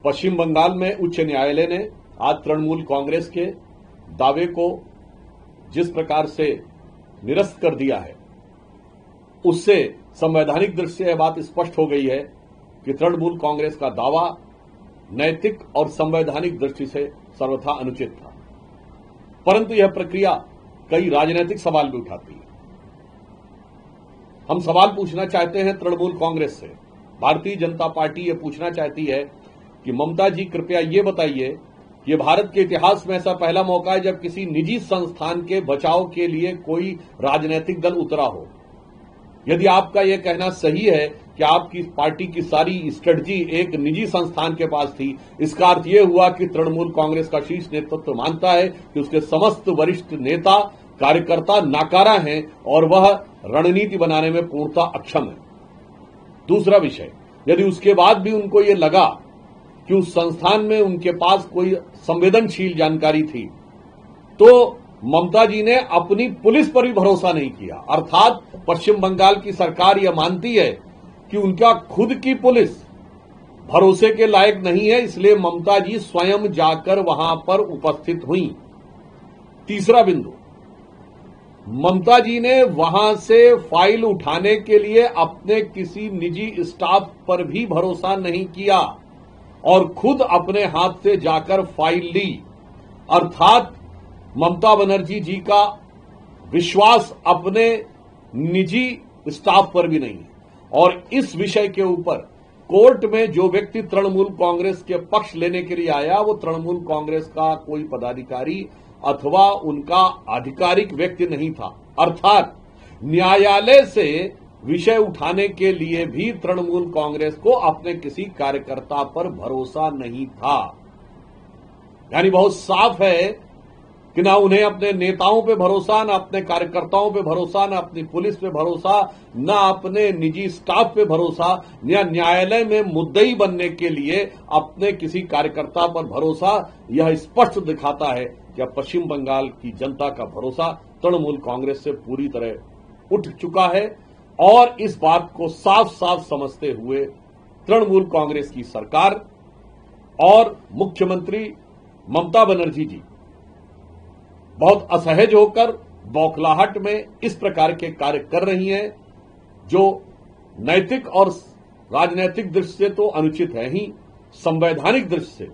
पश्चिम बंगाल में उच्च न्यायालय ने आज तृणमूल कांग्रेस के दावे को जिस प्रकार से निरस्त कर दिया है, उससे संवैधानिक दृष्टि से यह बात स्पष्ट हो गई है कि तृणमूल कांग्रेस का दावा नैतिक और संवैधानिक दृष्टि से सर्वथा अनुचित था। परंतु यह प्रक्रिया कई राजनीतिक सवाल भी उठाती है। हम सवाल पूछना चाहते हैं तृणमूल कांग्रेस से। भारतीय जनता पार्टी यह पूछना चाहती है कि ममता जी, कृपया ये बताइए कि भारत के इतिहास में ऐसा पहला मौका है जब किसी निजी संस्थान के बचाव के लिए कोई राजनीतिक दल उतरा हो। यदि आपका यह कहना सही है कि आपकी पार्टी की सारी स्ट्रेटजी एक निजी संस्थान के पास थी, इसका अर्थ यह हुआ कि तृणमूल कांग्रेस का शीर्ष नेतृत्व मानता है कि उसके समस्त वरिष्ठ नेता कार्यकर्ता नाकारा हैं और वह रणनीति बनाने में पूर्णतः अक्षम है। दूसरा विषय, यदि उसके बाद भी उनको यह लगा कि उस संस्थान में उनके पास कोई संवेदनशील जानकारी थी, तो ममता जी ने अपनी पुलिस पर भी भरोसा नहीं किया। अर्थात पश्चिम बंगाल की सरकार यह मानती है कि उनका खुद की पुलिस भरोसे के लायक नहीं है, इसलिए ममता जी स्वयं जाकर वहां पर उपस्थित हुई। तीसरा बिंदु, ममता जी ने वहां से फाइल उठाने के लिए अपने किसी निजी स्टाफ पर भी भरोसा नहीं किया और खुद अपने हाथ से जाकर फाइल ली। अर्थात ममता बनर्जी जी का विश्वास अपने निजी स्टाफ पर भी नहीं है। और इस विषय के ऊपर कोर्ट में जो व्यक्ति तृणमूल कांग्रेस के पक्ष लेने के लिए आया, वो तृणमूल कांग्रेस का कोई पदाधिकारी अथवा उनका आधिकारिक व्यक्ति नहीं था। अर्थात न्यायालय से विषय उठाने के लिए भी तृणमूल कांग्रेस को अपने किसी कार्यकर्ता पर भरोसा नहीं था। यानी बहुत साफ है कि ना उन्हें अपने नेताओं पे भरोसा, ना अपने कार्यकर्ताओं पे भरोसा, ना अपनी पुलिस पे भरोसा, ना अपने निजी स्टाफ पे भरोसा, या न्यायालय में मुद्दई बनने के लिए अपने किसी कार्यकर्ता पर भरोसा। यह स्पष्ट दिखाता है कि अब पश्चिम बंगाल की जनता का भरोसा तृणमूल कांग्रेस से पूरी तरह उठ चुका है। और इस बात को साफ साफ समझते हुए तृणमूल कांग्रेस की सरकार और मुख्यमंत्री ममता बनर्जी जी बहुत असहज होकर बौखलाहट में इस प्रकार के कार्य कर रही हैं, जो नैतिक और राजनीतिक दृष्टि से तो अनुचित है ही, संवैधानिक दृष्टि से